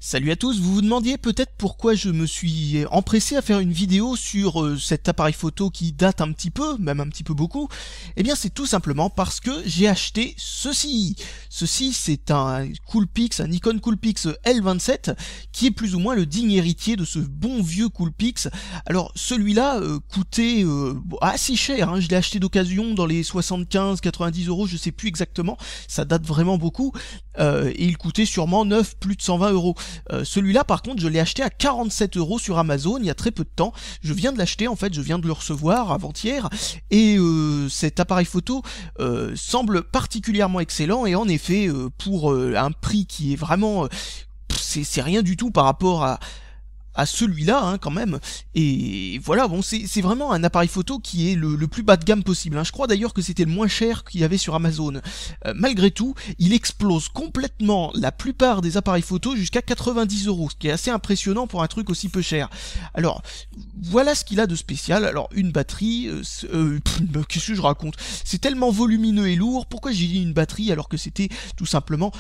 Salut à tous, vous vous demandiez peut-être pourquoi je me suis empressé à faire une vidéo sur cet appareil photo qui date un petit peu, même un petit peu beaucoup. Eh bien c'est tout simplement parce que j'ai acheté ceci. Ceci c'est un Coolpix, un Nikon Coolpix L27 qui est plus ou moins le digne héritier de ce bon vieux Coolpix. Alors celui-là coûtait assez cher, hein. Je l'ai acheté d'occasion dans les 75-90 euros, je sais plus exactement, ça date vraiment beaucoup. Et il coûtait sûrement neuf, plus de 120 euros. Celui-là par contre je l'ai acheté à 47 euros sur Amazon il y a très peu de temps. Je viens de l'acheter en fait, je viens de le recevoir avant-hier. Et cet appareil photo semble particulièrement excellent. Et en effet pour un prix qui est vraiment... c'est rien du tout par rapport à celui-là hein, quand même. Et voilà, bon, c'est vraiment un appareil photo qui est le plus bas de gamme possible, hein. Je crois d'ailleurs que c'était le moins cher qu'il y avait sur Amazon. Malgré tout, il explose complètement la plupart des appareils photo jusqu'à 90 euros, ce qui est assez impressionnant pour un truc aussi peu cher. Alors, voilà ce qu'il a de spécial. Alors, une batterie... qu'est-ce que je raconte? C'est tellement volumineux et lourd, pourquoi j'ai dit une batterie alors que c'était tout simplement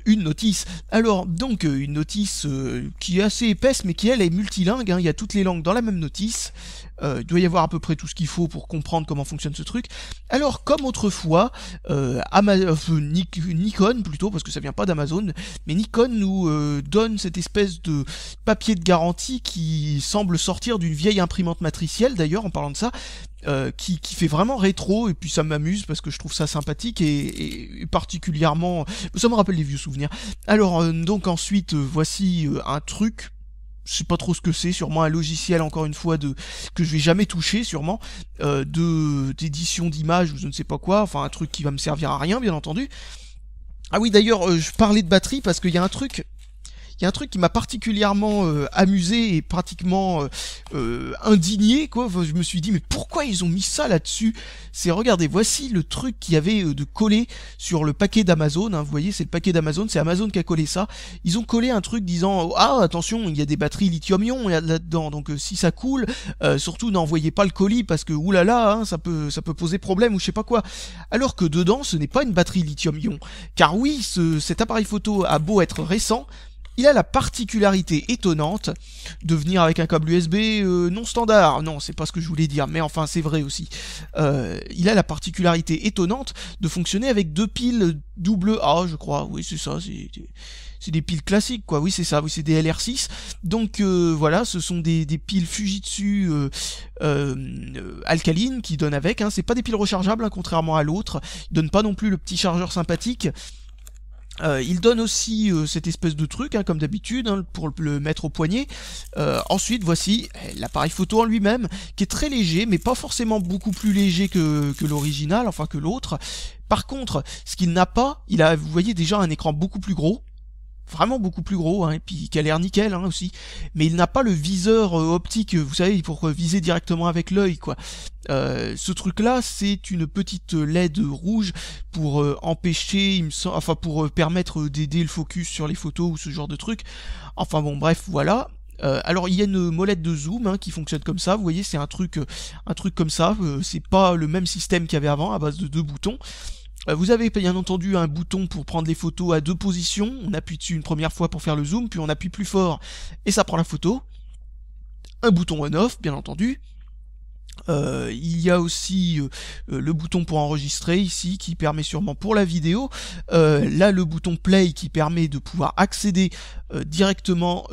une notice? Alors, donc, une notice qui est assez épaisse, mais qui elle est multilingue, hein. Il y a toutes les langues dans la même notice. Il doit y avoir à peu près tout ce qu'il faut pour comprendre comment fonctionne ce truc. Alors comme autrefois, Nikon plutôt, parce que ça vient pas d'Amazon, mais Nikon nous donne cette espèce de papier de garantie qui semble sortir d'une vieille imprimante matricielle, d'ailleurs en parlant de ça, qui fait vraiment rétro, et puis ça m'amuse parce que je trouve ça sympathique et particulièrement... ça me rappelle des vieux souvenirs. Alors donc ensuite, voici un truc... je sais pas trop ce que c'est, sûrement un logiciel encore une fois que je vais jamais toucher sûrement, d'édition d'images ou je ne sais pas quoi, enfin un truc qui va me servir à rien bien entendu. Ah oui d'ailleurs je parlais de batterie parce qu'il y a un truc qui m'a particulièrement amusé et pratiquement indigné, quoi. Enfin, je me suis dit, mais pourquoi ils ont mis ça là-dessus? C'est, regardez, voici le truc qu'il y avait de collé sur le paquet d'Amazon, hein. Vous voyez, c'est le paquet d'Amazon, c'est Amazon qui a collé ça. Ils ont collé un truc disant, ah, attention, il y a des batteries lithium-ion là-dedans, donc si ça coule, surtout n'envoyez pas le colis parce que, oulala, hein, ça peut poser problème ou je sais pas quoi. Alors que dedans, ce n'est pas une batterie lithium-ion. Car oui, cet appareil photo a beau être récent, il a la particularité étonnante de venir avec un câble USB non standard. Non, c'est pas ce que je voulais dire, mais enfin c'est vrai aussi. Il a la particularité étonnante de fonctionner avec deux piles AA, je crois. Oui, c'est ça, c'est des piles classiques, quoi. Oui, c'est ça, oui, c'est des LR6. Donc voilà, ce sont des piles Fujitsu alcalines qui donnent avec, hein. C'est pas des piles rechargeables, hein, contrairement à l'autre. Ils donnent pas non plus le petit chargeur sympathique. Il donne aussi cette espèce de truc, hein, comme d'habitude, hein, pour le mettre au poignet. Ensuite, voici l'appareil photo en lui-même, qui est très léger, mais pas forcément beaucoup plus léger que l'original, enfin que l'autre. Par contre, ce qu'il n'a pas, il a, vous voyez déjà un écran beaucoup plus gros, vraiment beaucoup plus gros, hein, et puis qui a l'air nickel, hein, aussi. Mais il n'a pas le viseur optique, vous savez, pour viser directement avec l'œil, quoi. Ce truc-là, c'est une petite LED rouge pour empêcher, enfin pour permettre d'aider le focus sur les photos ou ce genre de truc. Enfin bon, bref, voilà. Alors il y a une molette de zoom, hein, qui fonctionne comme ça. Vous voyez, c'est un truc comme ça. C'est pas le même système qu'il y avait avant à base de deux boutons. Vous avez bien entendu un bouton pour prendre les photos à deux positions. On appuie dessus une première fois pour faire le zoom, puis on appuie plus fort et ça prend la photo. Un bouton on-off, bien entendu. Il y a aussi le bouton pour enregistrer ici qui permet sûrement pour la vidéo. Là le bouton play qui permet de pouvoir accéder directement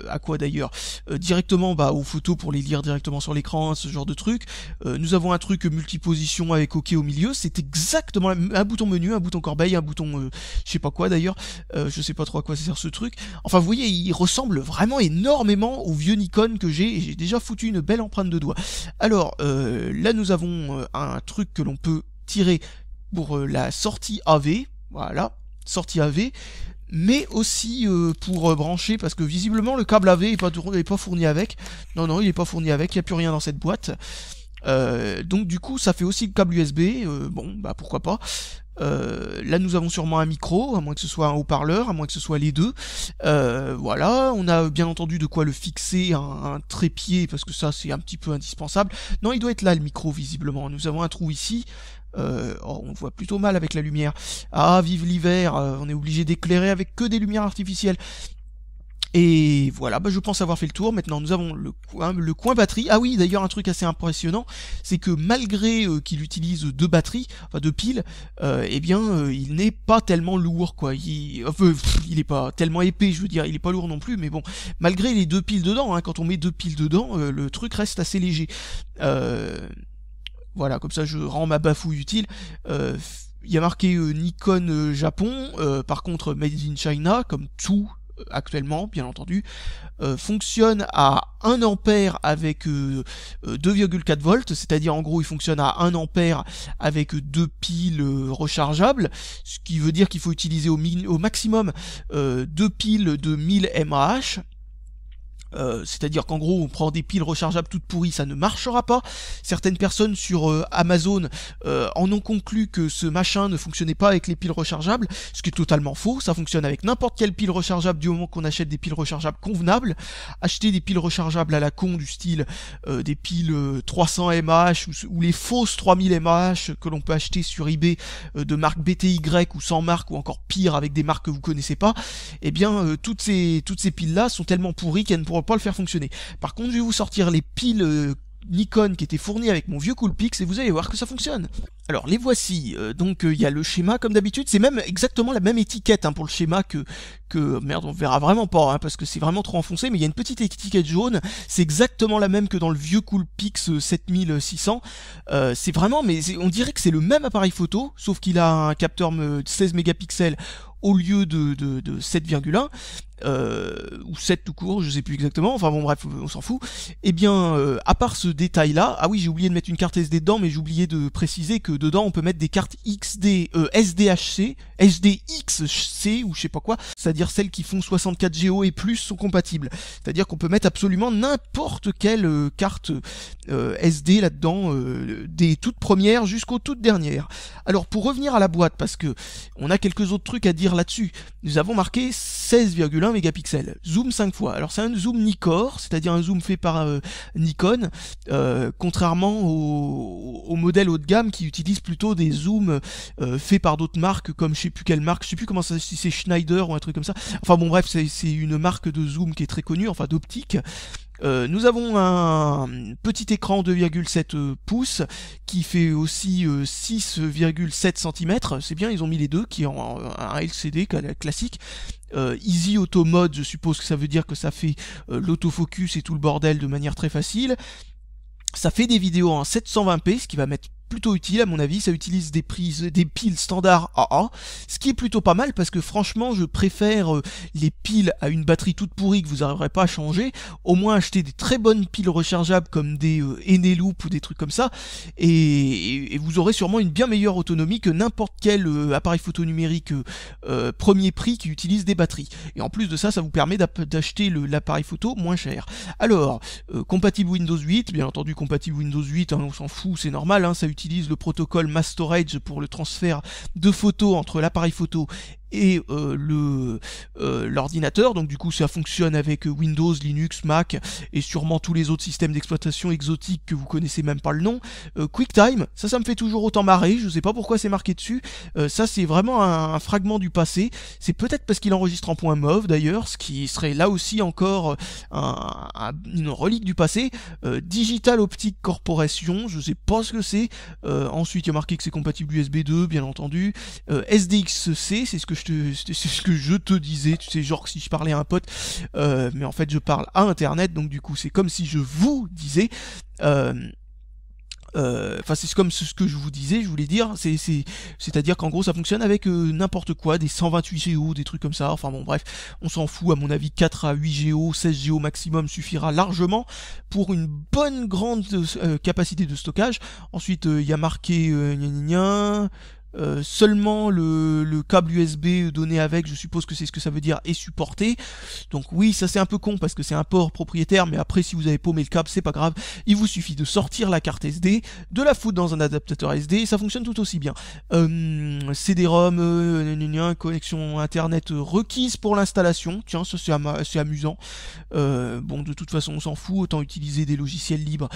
à quoi d'ailleurs, directement aux photos pour les lire directement sur l'écran, ce genre de truc. Nous avons un truc multiposition avec OK au milieu, c'est exactement un bouton menu, un bouton corbeille, un bouton je sais pas quoi d'ailleurs, je sais pas trop à quoi sert ce truc. Enfin vous voyez, il ressemble vraiment énormément au vieux Nikon que j'ai, et j'ai déjà foutu une belle empreinte de doigt. Alors là nous avons un truc que l'on peut tirer pour la sortie AV, voilà, sortie AV, mais aussi pour brancher, parce que visiblement le câble AV est pas fourni avec. Non, il est pas fourni avec, il n'y a plus rien dans cette boîte. Donc du coup ça fait aussi le câble USB, bon bah pourquoi pas. Là nous avons sûrement un micro, à moins que ce soit un haut-parleur, à moins que ce soit les deux. Voilà, on a bien entendu de quoi le fixer, un trépied, parce que ça c'est un petit peu indispensable. Non, il doit être là le micro visiblement. Nous avons un trou ici. On voit plutôt mal avec la lumière. Ah, vive l'hiver, on est obligé d'éclairer avec que des lumières artificielles. Et voilà, bah je pense avoir fait le tour. Maintenant, nous avons le coin batterie. Ah oui, d'ailleurs, un truc assez impressionnant, c'est que malgré qu'il utilise deux batteries, enfin deux piles, eh bien, il n'est pas tellement lourd, quoi. Il est pas tellement épais, je veux dire, il est pas lourd non plus, mais bon, malgré les deux piles dedans, hein, quand on met deux piles dedans, le truc reste assez léger. Voilà, comme ça, je rends ma bafouille utile. Il y a marqué Nikon Japon, par contre Made in China, comme tout actuellement, bien entendu, fonctionne à 1 ampère avec 2,4 volts, c'est-à-dire en gros il fonctionne à 1 ampère avec deux piles rechargeables, ce qui veut dire qu'il faut utiliser au maximum deux piles de 1000 mAh. C'est-à-dire qu'en gros on prend des piles rechargeables toutes pourries, ça ne marchera pas. Certaines personnes sur Amazon en ont conclu que ce machin ne fonctionnait pas avec les piles rechargeables, ce qui est totalement faux. Ça fonctionne avec n'importe quelle pile rechargeable du moment qu'on achète des piles rechargeables convenables. Acheter des piles rechargeables à la con du style des piles 300 mAh ou les fausses 3000 mAh que l'on peut acheter sur eBay de marque BTY ou sans marque, ou encore pire avec des marques que vous connaissez pas, eh bien toutes ces piles là sont tellement pourries qu'elles ne pourront pas le faire fonctionner. Par contre, je vais vous sortir les piles Nikon qui étaient fournies avec mon vieux Coolpix et vous allez voir que ça fonctionne. Alors les voici, donc il y a le schéma comme d'habitude, c'est même exactement la même étiquette hein, pour le schéma que merde, on verra vraiment pas hein, parce que c'est vraiment trop enfoncé, mais il y a une petite étiquette jaune, c'est exactement la même que dans le vieux Coolpix 7600. C'est vraiment, mais on dirait que c'est le même appareil photo, sauf qu'il a un capteur 16 mégapixels au lieu de 7,1. Ou 7 tout court, je sais plus exactement, enfin bon bref, on s'en fout. Et bien, à part ce détail là, ah oui j'ai oublié de mettre une carte SD dedans, mais j'ai oublié de préciser que dedans on peut mettre des cartes SDHC, SDXC ou je sais pas quoi, c'est-à-dire celles qui font 64 Go et plus sont compatibles. C'est-à-dire qu'on peut mettre absolument n'importe quelle carte SD là-dedans, des toutes premières jusqu'aux toutes dernières. Alors pour revenir à la boîte, parce que on a quelques autres trucs à dire là-dessus, nous avons marqué 16,1 mégapixels, zoom 5 fois. Alors c'est un zoom Nikkor, c'est-à-dire un zoom fait par Nikon, contrairement au modèle haut de gamme qui utilise plutôt des zooms faits par d'autres marques, comme je sais plus quelle marque, je sais plus comment ça, si c'est Schneider ou un truc comme ça. Enfin bon bref, c'est une marque de zoom qui est très connue, enfin d'optique. Nous avons un petit écran 2,7 pouces qui fait aussi 6,7 cm, c'est bien, ils ont mis les deux, qui est un LCD classique. Easy Auto Mode, je suppose que ça veut dire que ça fait l'autofocus et tout le bordel de manière très facile. Ça fait des vidéos en 720p, ce qui va mettre plutôt utile à mon avis. Ça utilise des piles standard AA, ce qui est plutôt pas mal parce que franchement je préfère les piles à une batterie toute pourrie que vous n'arriverez pas à changer. Au moins acheter des très bonnes piles rechargeables comme des Eneloop ou des trucs comme ça, et vous aurez sûrement une bien meilleure autonomie que n'importe quel appareil photo numérique premier prix qui utilise des batteries. Et en plus de ça, ça vous permet d'acheter l'appareil photo moins cher. Alors compatible Windows 8, bien entendu compatible Windows 8, hein, on s'en fout, c'est normal, hein, ça utilise le protocole Mass Storage pour le transfert de photos entre l'appareil photo et l'ordinateur, donc du coup ça fonctionne avec Windows, Linux, Mac et sûrement tous les autres systèmes d'exploitation exotiques que vous connaissez même pas le nom. QuickTime, ça me fait toujours autant marrer, je sais pas pourquoi c'est marqué dessus, ça c'est vraiment un fragment du passé, c'est peut-être parce qu'il enregistre en point .mov d'ailleurs, ce qui serait là aussi encore une relique du passé. Digital Optic Corporation, je sais pas ce que c'est. Ensuite il y a marqué que c'est compatible USB 2 bien entendu. SDXC, c'est ce que je te disais, tu sais, genre si je parlais à un pote, mais en fait je parle à internet, donc du coup c'est comme si je vous disais, enfin c'est comme ce que je vous disais, je voulais dire, c'est-à-dire qu'en gros ça fonctionne avec n'importe quoi, des 128 Go, des trucs comme ça, enfin bon bref, on s'en fout, à mon avis 4 à 8 Go, 16 Go maximum suffira largement pour une bonne grande capacité de stockage. Ensuite il y a marqué seulement le câble USB donné avec, je suppose que c'est ce que ça veut dire, est supporté. Donc oui, ça c'est un peu con parce que c'est un port propriétaire, mais après si vous avez paumé le câble, c'est pas grave. Il vous suffit de sortir la carte SD, de la foutre dans un adaptateur SD, et ça fonctionne tout aussi bien. CD-ROM, connexion internet requise pour l'installation. Tiens, ça c'est amusant. Bon, de toute façon on s'en fout, autant utiliser des logiciels libres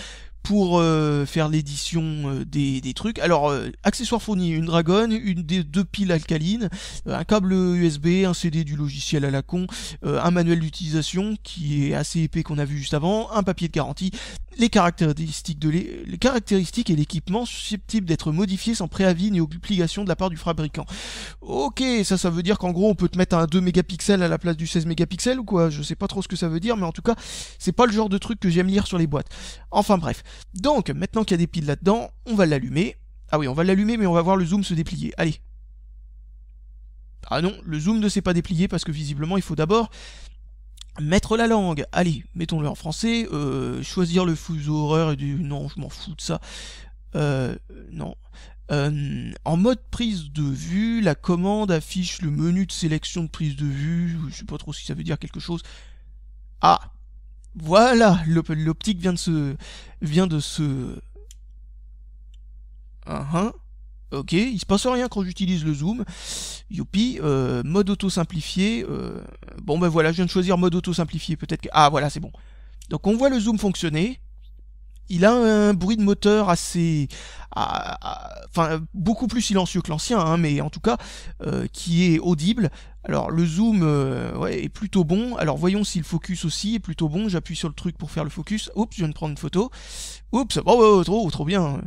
pour faire l'édition des trucs. Alors, accessoires fournis, une dragonne, deux piles alcalines, un câble USB, un CD du logiciel à la con, un manuel d'utilisation qui est assez épais qu'on a vu juste avant, un papier de garantie, les caractéristiques et l'équipement susceptibles d'être modifiés sans préavis ni obligation de la part du fabricant. Ok, ça veut dire qu'en gros on peut te mettre un 2 mégapixels à la place du 16 mégapixels ou quoi? Je sais pas trop ce que ça veut dire, mais en tout cas, c'est pas le genre de truc que j'aime lire sur les boîtes. Enfin bref. Donc, maintenant qu'il y a des piles là-dedans, on va l'allumer. Ah oui, on va l'allumer, mais on va voir le zoom se déplier. Allez. Ah non, le zoom ne s'est pas déplié parce que visiblement, il faut d'abord mettre la langue. Allez, mettons-le en français. Choisir le fuseau horaire et du... Non, je m'en fous de ça. Non. En mode prise de vue, la commande affiche le menu de sélection de prise de vue. Je sais pas trop si ça veut dire quelque chose. Ah, voilà, l'optique vient de se... Ok, il se passe rien quand j'utilise le zoom. Youpi, mode auto simplifié. Bon ben voilà, je viens de choisir mode auto simplifié. Peut-être que... Ah voilà, c'est bon. Donc on voit le zoom fonctionner. Il a un bruit de moteur assez... Enfin, beaucoup plus silencieux que l'ancien, hein, mais en tout cas, qui est audible. Alors, le zoom ouais, est plutôt bon. Alors, voyons si le focus aussi est plutôt bon. J'appuie sur le truc pour faire le focus. Oups, je viens de prendre une photo. Oups, oh, trop bien.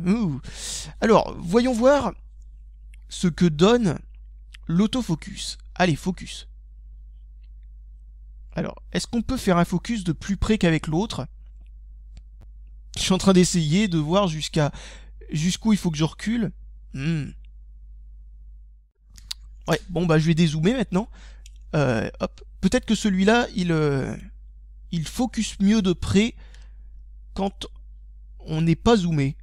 Alors, voyons voir ce que donne l'autofocus. Allez, focus. Alors, est-ce qu'on peut faire un focus de plus près qu'avec l'autre ? Je suis en train d'essayer de voir jusqu'où il faut que je recule. Ouais, bon bah je vais dézoomer maintenant. Hop. Peut-être que celui-là, il focus mieux de près quand on n'est pas zoomé.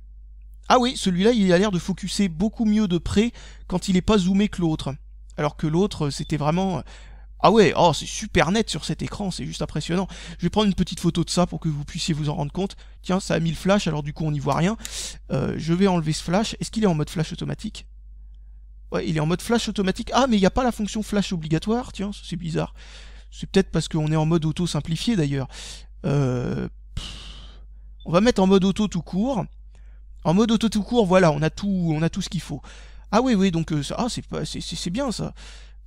Ah oui, celui-là, il a l'air de focuser beaucoup mieux de près quand il n'est pas zoomé que l'autre. Alors que l'autre, c'était vraiment... Ah ouais, oh, c'est super net sur cet écran, c'est juste impressionnant. Je vais prendre une petite photo de ça pour que vous puissiez vous en rendre compte. Tiens, ça a mis le flash, alors du coup on n'y voit rien. Je vais enlever ce flash. Est-ce qu'il est en mode flash automatique ? Ouais, il est en mode flash automatique. Ah, mais il n'y a pas la fonction flash obligatoire. Tiens, c'est bizarre. C'est peut-être parce qu'on est en mode auto simplifié d'ailleurs. On va mettre en mode auto tout court. En mode auto tout court, voilà, on a tout ce qu'il faut. Ah oui, donc c'est bien ça.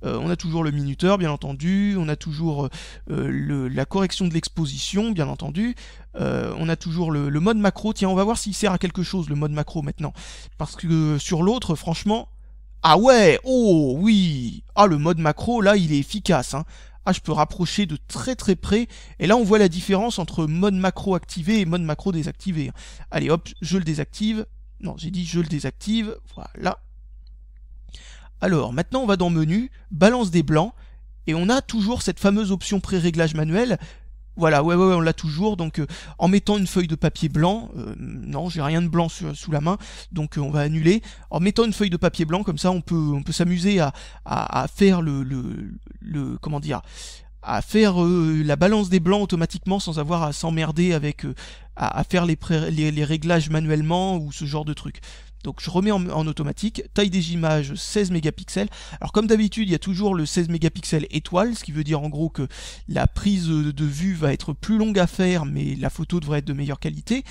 On a toujours le minuteur, bien entendu. On a toujours la correction de l'exposition, bien entendu. On a toujours le mode macro. Tiens, on va voir s'il sert à quelque chose, le mode macro, maintenant. Parce que sur l'autre, franchement... Ah ouais, oh oui. Ah, le mode macro, là, il est efficace. Hein. Ah, je peux rapprocher de très très près. Et là, on voit la différence entre mode macro activé et mode macro désactivé. Allez, hop, je le désactive. Non, j'ai dit je le désactive. Voilà. Alors, maintenant, on va dans Menu, Balance des blancs, et on a toujours cette fameuse option pré-réglage manuel. Voilà, ouais, on l'a toujours, donc en mettant une feuille de papier blanc, non, j'ai rien de blanc sous la main, donc on va annuler. En mettant une feuille de papier blanc, comme ça, on peut s'amuser à faire comment dire, à faire la balance des blancs automatiquement sans avoir à s'emmerder avec à faire les réglages manuellement ou ce genre de truc. Donc je remets en automatique, taille des images 16 mégapixels. Alors comme d'habitude, il y a toujours le 16 mégapixels étoile, ce qui veut dire en gros que la prise de vue va être plus longue à faire, mais la photo devrait être de meilleure qualité.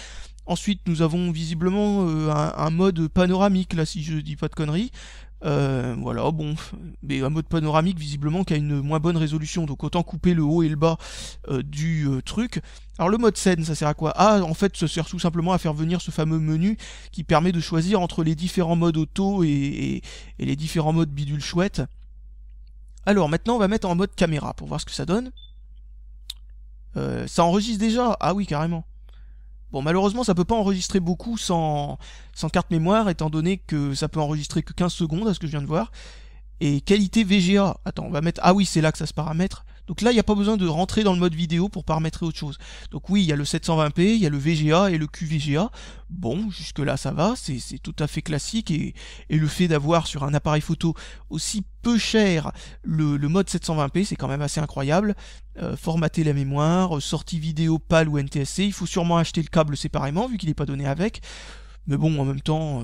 Ensuite, nous avons visiblement un mode panoramique, là, si je dis pas de conneries. Voilà, bon, mais un mode panoramique visiblement qui a une moins bonne résolution, donc autant couper le haut et le bas du truc. Alors le mode scène, ça sert à quoi? Ah, en fait, ça sert tout simplement à faire venir ce fameux menu qui permet de choisir entre les différents modes auto et les différents modes bidule chouette. Alors maintenant, on va mettre en mode caméra pour voir ce que ça donne. Ça enregistre déjà? Ah oui, carrément. Bon, malheureusement, ça peut pas enregistrer beaucoup sans carte mémoire, étant donné que ça peut enregistrer que 15 secondes, à ce que je viens de voir. Et qualité VGA. Attends, on va mettre... Ah oui, c'est là que ça se paramètre. Donc là, il n'y a pas besoin de rentrer dans le mode vidéo pour paramétrer autre chose. Donc oui, il y a le 720p, il y a le VGA et le QVGA. Bon, jusque-là, ça va, c'est tout à fait classique. Et le fait d'avoir sur un appareil photo aussi peu cher le mode 720p, c'est quand même assez incroyable. Formater la mémoire, sortie vidéo PAL ou NTSC. Il faut sûrement acheter le câble séparément, vu qu'il n'est pas donné avec. Mais bon, en même temps,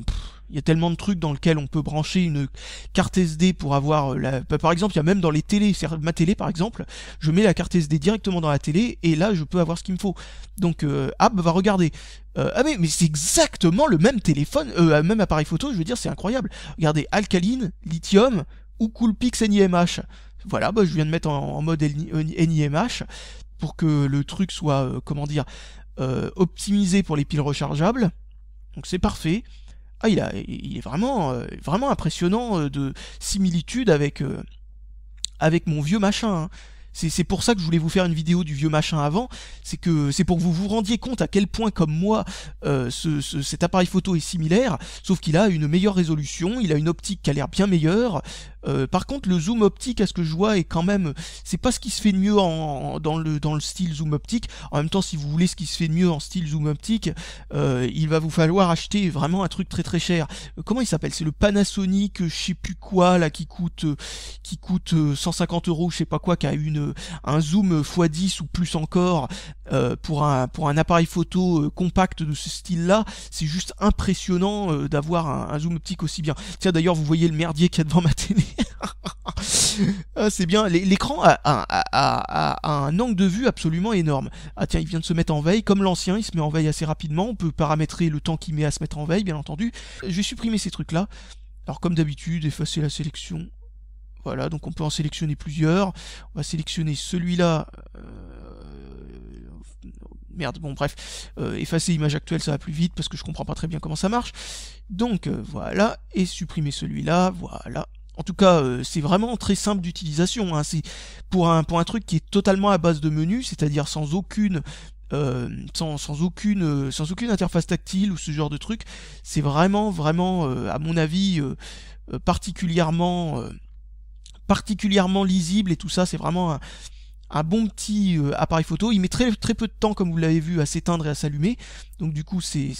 il y a tellement de trucs dans lesquels on peut brancher une carte SD pour avoir par exemple, il y a même dans les télés, ma télé par exemple, je mets la carte SD directement dans la télé et là je peux avoir ce qu'il me faut. Donc va regarder. Ah mais c'est exactement le même téléphone, même appareil photo, je veux dire, c'est incroyable. Regardez, alcaline, lithium ou Coolpix NIMH. Voilà, je viens de mettre en mode NIMH pour que le truc soit, optimisé pour les piles rechargeables. Donc c'est parfait. Ah, il est vraiment, vraiment impressionnant de similitude avec mon vieux machin. Hein. C'est pour ça que je voulais vous faire une vidéo du vieux machin avant, c'est pour que vous vous rendiez compte à quel point, comme moi, cet appareil photo est similaire, sauf qu'il a une meilleure résolution, il a une optique qui a l'air bien meilleure. Par contre, le zoom optique, à ce que je vois, est quand même, c'est pas ce qui se fait de mieux dans le style zoom optique. En même temps, si vous voulez ce qui se fait de mieux en style zoom optique, il va vous falloir acheter vraiment un truc très très cher. Comment il s'appelle? C'est le Panasonic, je sais plus quoi là, qui coûte 150 €, je sais pas quoi, qui a un zoom x10 ou plus encore pour un appareil photo compact de ce style-là. C'est juste impressionnant d'avoir un zoom optique aussi bien. Tiens, d'ailleurs, vous voyez le merdier qu'il y a devant ma télé. C'est bien, l'écran a un angle de vue absolument énorme. Ah tiens, il vient de se mettre en veille, comme l'ancien, il se met en veille assez rapidement. On peut paramétrer le temps qu'il met à se mettre en veille, bien entendu. Je vais supprimer ces trucs là. Alors comme d'habitude, effacer la sélection. Voilà, donc on peut en sélectionner plusieurs. On va sélectionner celui-là. Merde, bon bref. Effacer image actuelle, ça va plus vite parce que je comprends pas très bien comment ça marche. Donc voilà, et supprimer celui-là, voilà. En tout cas, c'est vraiment très simple d'utilisation. Hein. C'est pour un truc qui est totalement à base de menu, c'est-à-dire sans aucune interface tactile ou ce genre de truc. C'est vraiment, à mon avis, particulièrement lisible et tout ça. C'est vraiment un bon petit appareil photo. Il met très peu de temps, comme vous l'avez vu, à s'éteindre et à s'allumer. Donc du coup, c'est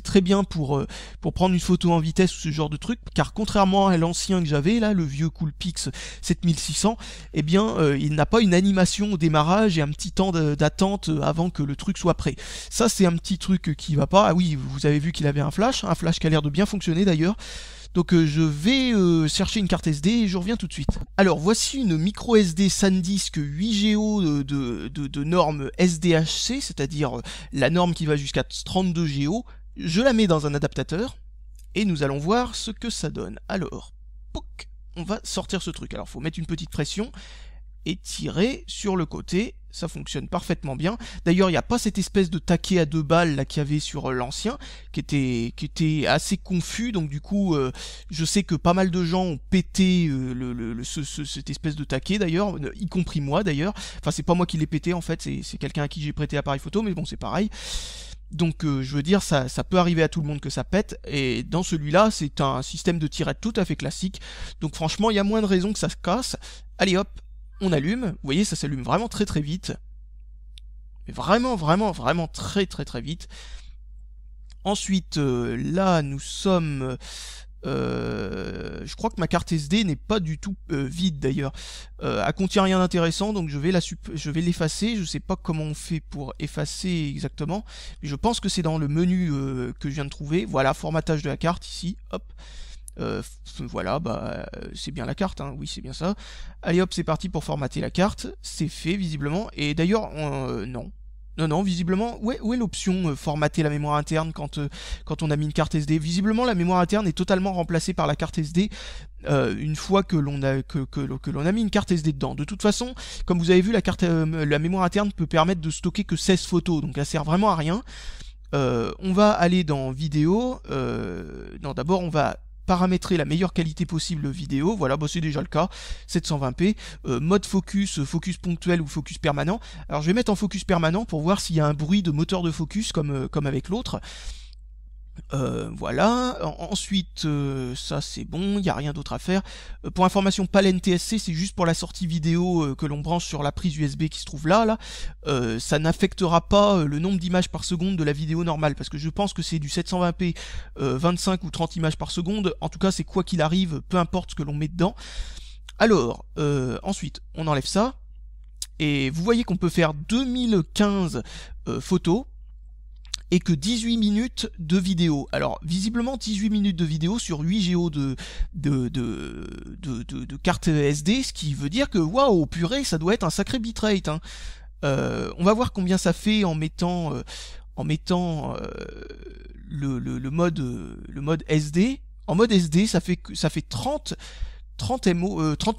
très bien pour prendre une photo en vitesse ou ce genre de truc. Car contrairement à l'ancien que j'avais, là, le vieux Coolpix 7600, eh bien, il n'a pas une animation au démarrage et un petit temps d'attente avant que le truc soit prêt. Ça, c'est un petit truc qui va pas. Ah oui, vous avez vu qu'il avait un flash qui a l'air de bien fonctionner d'ailleurs. Donc je vais chercher une carte SD et je reviens tout de suite. Alors voici une micro SD SanDisk 8 Go de norme SDHC, c'est-à-dire la norme qui va jusqu'à 32 Go. Je la mets dans un adaptateur et nous allons voir ce que ça donne. Alors, pouc, on va sortir ce truc. Alors il faut mettre une petite pression et tirer sur le côté. Ça fonctionne parfaitement bien. D'ailleurs, il n'y a pas cette espèce de taquet à 2 balles là qu'il y avait sur l'ancien, qui était assez confus. Donc du coup, je sais que pas mal de gens ont pété cette espèce de taquet d'ailleurs, y compris moi d'ailleurs. Enfin, c'est pas moi qui l'ai pété en fait, c'est quelqu'un à qui j'ai prêté l'appareil photo, mais bon, c'est pareil. Donc je veux dire, ça peut arriver à tout le monde que ça pète, et dans celui-là, c'est un système de tirette tout à fait classique. Donc franchement, il y a moins de raisons que ça se casse. Allez hop, on allume, vous voyez, ça s'allume vraiment très très vite. Mais vraiment très vite. Ensuite, là, nous sommes... je crois que ma carte SD n'est pas du tout vide d'ailleurs. Elle contient rien d'intéressant, donc je vais l'effacer. Je sais pas comment on fait pour effacer exactement, mais je pense que c'est dans le menu que je viens de trouver. Voilà, formatage de la carte ici, hop. Voilà, c'est bien la carte, hein, oui c'est bien ça. Allez hop, c'est parti pour formater la carte, c'est fait visiblement, et d'ailleurs, non, visiblement, où est l'option formater la mémoire interne quand on a mis une carte SD? Visiblement, la mémoire interne est totalement remplacée par la carte SD une fois que l'on a mis une carte SD dedans. De toute façon, comme vous avez vu, la mémoire interne peut permettre de stocker que 16 photos, donc elle sert vraiment à rien. On va aller dans vidéo, non d'abord on va paramétrer la meilleure qualité possible vidéo, voilà, c'est déjà le cas, 720p, mode focus ponctuel ou focus permanent. Alors je vais mettre en focus permanent pour voir s'il y a un bruit de moteur de focus comme avec l'autre. Voilà, ensuite ça c'est bon, il n'y a rien d'autre à faire. Pour information, pas l'NTSC, c'est juste pour la sortie vidéo que l'on branche sur la prise USB qui se trouve là. Ça n'affectera pas le nombre d'images par seconde de la vidéo normale, parce que je pense que c'est du 720p 25 ou 30 images par seconde. En tout cas, c'est quoi qu'il arrive, peu importe ce que l'on met dedans. Alors, ensuite, on enlève ça, et vous voyez qu'on peut faire 2015 photos. et que 18 minutes de vidéo. Alors visiblement 18 minutes de vidéo sur 8 Go de carte SD, ce qui veut dire que waouh, purée, ça doit être un sacré bitrate, hein. On va voir combien ça fait en mettant le mode SD. En mode SD, ça fait 30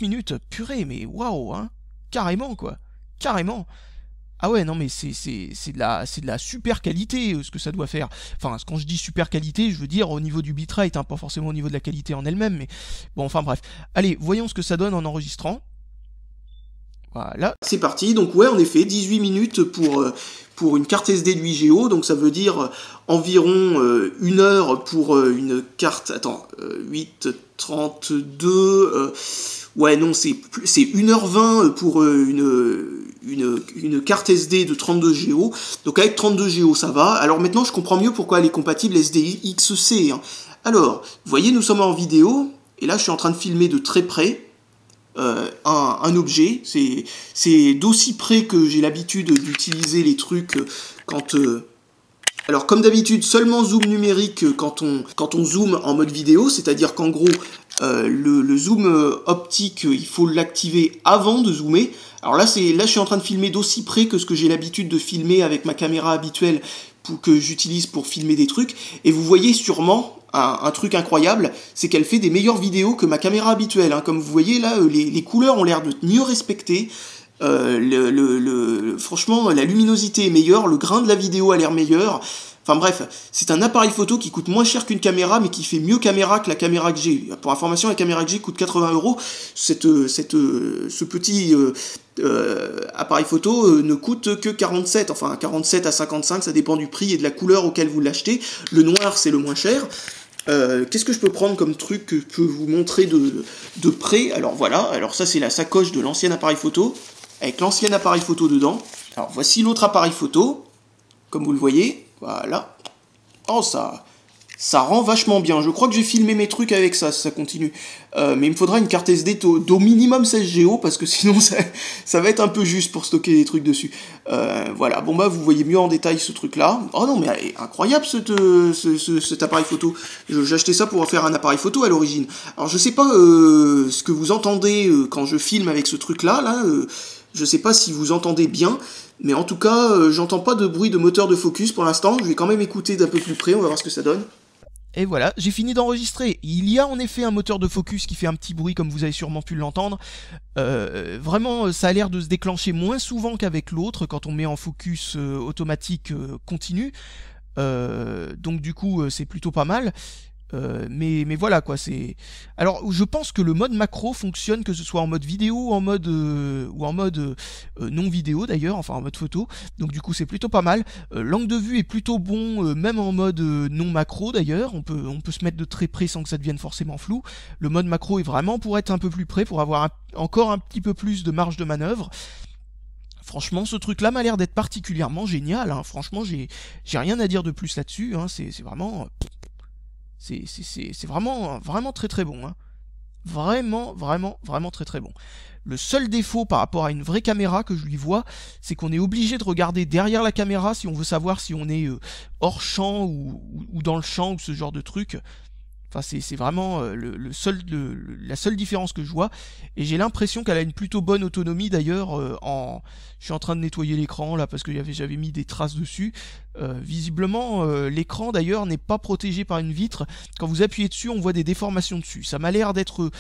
minutes. Purée, mais waouh, hein. Carrément, quoi. Carrément. Ah ouais, non, mais c'est de la super qualité, ce que ça doit faire. Enfin, quand je dis super qualité, je veux dire au niveau du bitrate, hein, pas forcément au niveau de la qualité en elle-même, mais bon, enfin bref. Allez, voyons ce que ça donne en enregistrant. Voilà. C'est parti, donc ouais, en effet, 18 minutes pour une carte SD de 8 Go, donc ça veut dire environ 1 heure pour une carte, attends, 8,32, ouais non, c'est 1h20 pour une carte SD de 32 Go, donc avec 32 Go ça va. Alors maintenant je comprends mieux pourquoi elle est compatible SDXC, hein. Alors, vous voyez, nous sommes en vidéo, et là je suis en train de filmer de très près, un objet, c'est d'aussi près que j'ai l'habitude d'utiliser les trucs quand... Alors comme d'habitude, seulement zoom numérique quand on zoome en mode vidéo, c'est-à-dire qu'en gros, le zoom optique, il faut l'activer avant de zoomer. Alors là, je suis en train de filmer d'aussi près que ce que j'ai l'habitude de filmer avec ma caméra habituelle que j'utilise pour filmer des trucs, et vous voyez sûrement un truc incroyable, c'est qu'elle fait des meilleures vidéos que ma caméra habituelle, hein. Comme vous voyez là, les couleurs ont l'air de mieux respecter, franchement la luminosité est meilleure, le grain de la vidéo a l'air meilleur. Enfin bref, c'est un appareil photo qui coûte moins cher qu'une caméra, mais qui fait mieux caméra que la caméra que j'ai. Pour information, la caméra que j'ai coûte 80 €. Ce petit appareil photo ne coûte que 47, enfin 47 à 55, ça dépend du prix et de la couleur auquel vous l'achetez. Le noir, c'est le moins cher. Qu'est-ce que je peux prendre comme truc que je peux vous montrer de près? Alors voilà, alors ça c'est la sacoche de l'ancien appareil photo, avec l'ancien appareil photo dedans. Alors voici l'autre appareil photo, comme vous le voyez. Voilà. Oh, ça rend vachement bien. Je crois que j'ai filmé mes trucs avec ça, si ça continue. Mais il me faudra une carte SD d'au minimum 16 Go, parce que sinon ça va être un peu juste pour stocker des trucs dessus. Voilà, bon bah vous voyez mieux en détail ce truc-là. Oh non, mais elle est incroyable cet appareil photo. J'ai acheté ça pour faire un appareil photo à l'origine. Alors je sais pas ce que vous entendez quand je filme avec ce truc-là, là. Je sais pas si vous entendez bien, mais en tout cas, j'entends pas de bruit de moteur de focus pour l'instant. Je vais quand même écouter d'un peu plus près, on va voir ce que ça donne. Et voilà, j'ai fini d'enregistrer. Il y a en effet un moteur de focus qui fait un petit bruit, comme vous avez sûrement pu l'entendre. Vraiment, ça a l'air de se déclencher moins souvent qu'avec l'autre, quand on met en focus automatique continu. Donc du coup, c'est plutôt pas mal. Mais voilà quoi, c'est... Alors je pense que le mode macro fonctionne que ce soit en mode vidéo ou en mode non vidéo d'ailleurs, enfin en mode photo, donc du coup c'est plutôt pas mal. L'angle de vue est plutôt bon, même en mode non macro d'ailleurs, on peut se mettre de très près sans que ça devienne forcément flou. Le mode macro est vraiment pour être un peu plus près, pour avoir encore un petit peu plus de marge de manœuvre. Franchement, ce truc-là m'a l'air d'être particulièrement génial, hein. Franchement, j'ai rien à dire de plus là-dessus, hein. C'est vraiment... C'est vraiment très très bon, hein. Vraiment très très bon. Le seul défaut par rapport à une vraie caméra que je lui vois, c'est qu'on est obligé de regarder derrière la caméra si on veut savoir si on est hors champ ou dans le champ ou ce genre de truc. Enfin, c'est vraiment la seule différence que je vois. Et j'ai l'impression qu'elle a une plutôt bonne autonomie d'ailleurs. Je suis en train de nettoyer l'écran là parce que j'avais mis des traces dessus. Visiblement, l'écran d'ailleurs n'est pas protégé par une vitre. Quand vous appuyez dessus, on voit des déformations dessus. Ça m'a l'air d'être,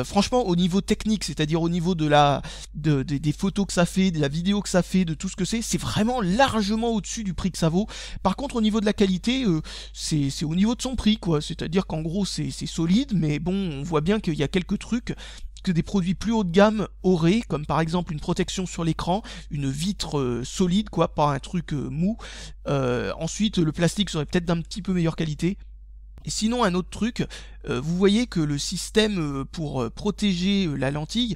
franchement, au niveau technique, c'est-à-dire au niveau des photos que ça fait, de la vidéo que ça fait, de tout ce que c'est vraiment largement au-dessus du prix que ça vaut. Par contre, au niveau de la qualité, c'est au niveau de son prix, quoi. C'est-à-dire qu'en gros, c'est solide, mais bon, on voit bien qu'il y a quelques trucs que des produits plus haut de gamme auraient, comme par exemple une protection sur l'écran, une vitre solide, quoi, pas un truc mou. Ensuite, le plastique serait peut-être d'un petit peu meilleure qualité. Et sinon, un autre truc, vous voyez que le système pour protéger la lentille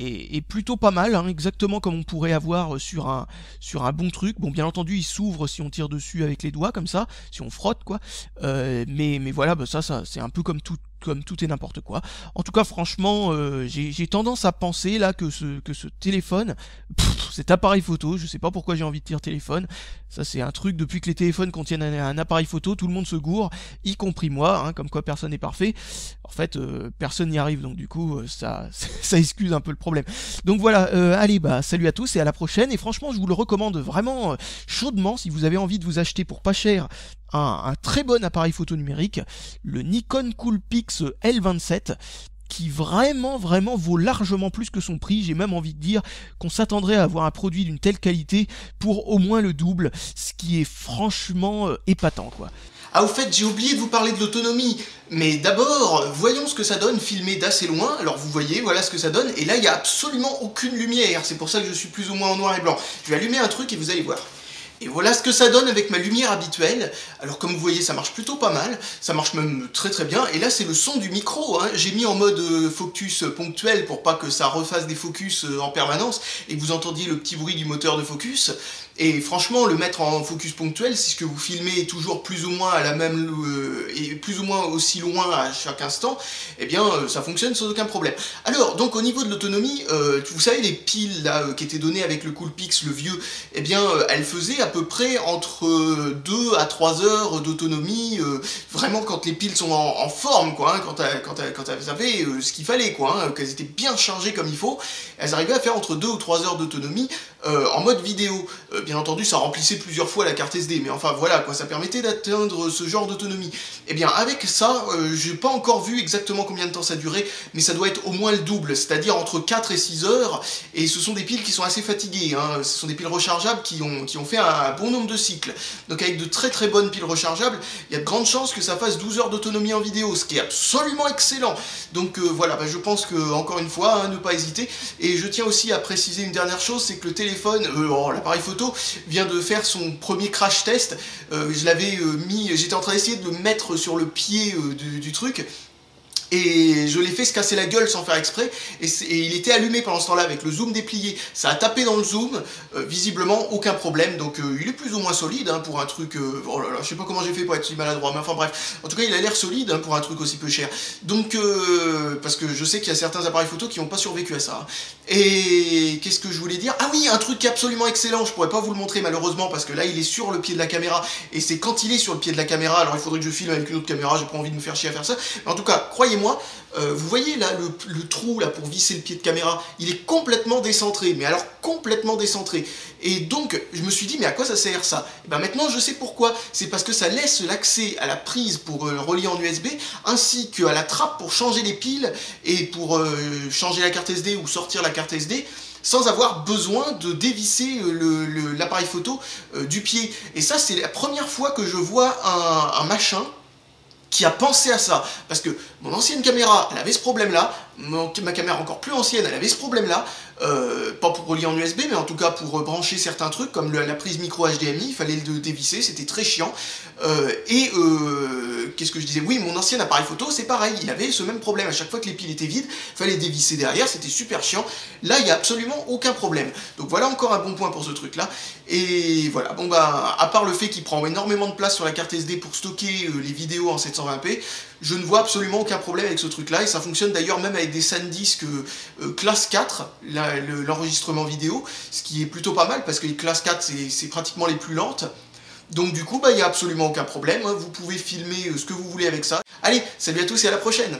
est plutôt pas mal, hein, exactement comme on pourrait avoir sur un bon truc. Bon, bien entendu, il s'ouvre si on tire dessus avec les doigts, comme ça, si on frotte, quoi. Mais voilà, bah ça c'est un peu comme comme tout et n'importe quoi. En tout cas, franchement, j'ai tendance à penser là que ce téléphone, cet appareil photo, je sais pas pourquoi j'ai envie de dire téléphone, ça c'est un truc, depuis que les téléphones contiennent un appareil photo, tout le monde se gourre, y compris moi, hein, comme quoi personne n'est parfait. En fait, personne n'y arrive, donc du coup, ça excuse un peu le problème. Donc voilà, allez, bah salut à tous et à la prochaine, et franchement, je vous le recommande vraiment chaudement si vous avez envie de vous acheter pour pas cher un très bon appareil photo numérique, le Nikon Coolpix L27, qui vraiment vaut largement plus que son prix. J'ai même envie de dire qu'on s'attendrait à avoir un produit d'une telle qualité pour au moins le double, ce qui est franchement épatant, quoi. Ah, au fait, j'ai oublié de vous parler de l'autonomie, mais d'abord, voyons ce que ça donne filmé d'assez loin. Alors vous voyez, voilà ce que ça donne, et là il n'y a absolument aucune lumière, c'est pour ça que je suis plus ou moins en noir et blanc. Je vais allumer un truc et vous allez voir. Et voilà ce que ça donne avec ma lumière habituelle. Alors comme vous voyez, ça marche plutôt pas mal, ça marche même très bien, et là c'est le son du micro, hein. J'ai mis en mode focus ponctuel pour pas que ça refasse des focus en permanence, et que vous entendiez le petit bruit du moteur de focus. Et franchement, le mettre en focus ponctuel, si ce que vous filmez est toujours plus ou moins à la même et plus ou moins aussi loin à chaque instant, eh bien ça fonctionne sans aucun problème. Alors, donc au niveau de l'autonomie, vous savez les piles là qui étaient données avec le Coolpix, le vieux, eh bien elles faisaient à peu près entre 2 à 3 heures d'autonomie, vraiment quand les piles sont en forme, quoi, hein, quand elles avaient ce qu'il fallait, quoi, hein, qu'elles étaient bien chargées comme il faut, elles arrivaient à faire entre 2 ou 3 heures d'autonomie en mode vidéo. Bien entendu, ça remplissait plusieurs fois la carte SD, mais enfin voilà, quoi, ça permettait d'atteindre ce genre d'autonomie. Et bien avec ça, j'ai pas encore vu exactement combien de temps ça durait, mais ça doit être au moins le double, c'est-à-dire entre 4 et 6 heures, et ce sont des piles qui sont assez fatiguées, hein. Ce sont des piles rechargeables qui ont fait un bon nombre de cycles. Donc avec de très bonnes piles rechargeables, il y a de grandes chances que ça fasse 12 heures d'autonomie en vidéo, ce qui est absolument excellent. Donc voilà, bah, je pense que, encore une fois, hein, ne pas hésiter. Et je tiens aussi à préciser une dernière chose, c'est que le téléphone, l'appareil photo, vient de faire son premier crash test. Je l'avais j'étais en train d'essayer de le mettre sur le pied du truc, et je l'ai fait se casser la gueule sans faire exprès, et il était allumé pendant ce temps-là avec le zoom déplié, ça a tapé dans le zoom, visiblement aucun problème, donc il est plus ou moins solide, hein, pour un truc, oh là là, je sais pas comment j'ai fait pour être si maladroit, mais enfin bref, en tout cas il a l'air solide, hein, pour un truc aussi peu cher, donc parce que je sais qu'il y a certains appareils photo qui n'ont pas survécu à ça, hein. Et qu'est-ce que je voulais dire? Ah oui, un truc absolument excellent, je pourrais pas vous le montrer malheureusement, parce que là il est sur le pied de la caméra, et c'est quand il est sur le pied de la caméra, alors il faudrait que je filme avec une autre caméra, j'ai pas envie de me faire chier à faire ça, mais en tout cas, croyez-moi, vous voyez là le trou là pour visser le pied de caméra, il est complètement décentré, mais alors complètement décentré. Et donc je me suis dit, mais à quoi ça sert ça? Et ben maintenant je sais pourquoi, c'est parce que ça laisse l'accès à la prise pour relier en USB, ainsi qu'à la trappe pour changer les piles, et pour changer la carte SD ou sortir la carte SD, sans avoir besoin de dévisser l'appareil photo du pied. Et ça c'est la première fois que je vois un machin qui a pensé à ça, parce que mon ancienne caméra, elle avait ce problème-là, ma caméra encore plus ancienne, elle avait ce problème-là, pas pour relier en USB, mais en tout cas pour brancher certains trucs, comme la prise micro HDMI, il fallait le dévisser, c'était très chiant, qu'est-ce que je disais? Oui, mon ancien appareil photo, c'est pareil, il avait ce même problème, à chaque fois que les piles étaient vides, il fallait dévisser derrière, c'était super chiant, là, il n'y a absolument aucun problème, donc voilà encore un bon point pour ce truc-là, et voilà, bon bah, à part le fait qu'il prend énormément de place sur la carte SD pour stocker les vidéos en 720p, je ne vois absolument aucun problème avec ce truc-là, et ça fonctionne d'ailleurs même avec des SanDisk classe 4, l'enregistrement vidéo, ce qui est plutôt pas mal, parce que les classe 4, c'est pratiquement les plus lentes. Donc du coup, bah, il n'y a absolument aucun problème, hein, vous pouvez filmer ce que vous voulez avec ça. Allez, salut à tous et à la prochaine!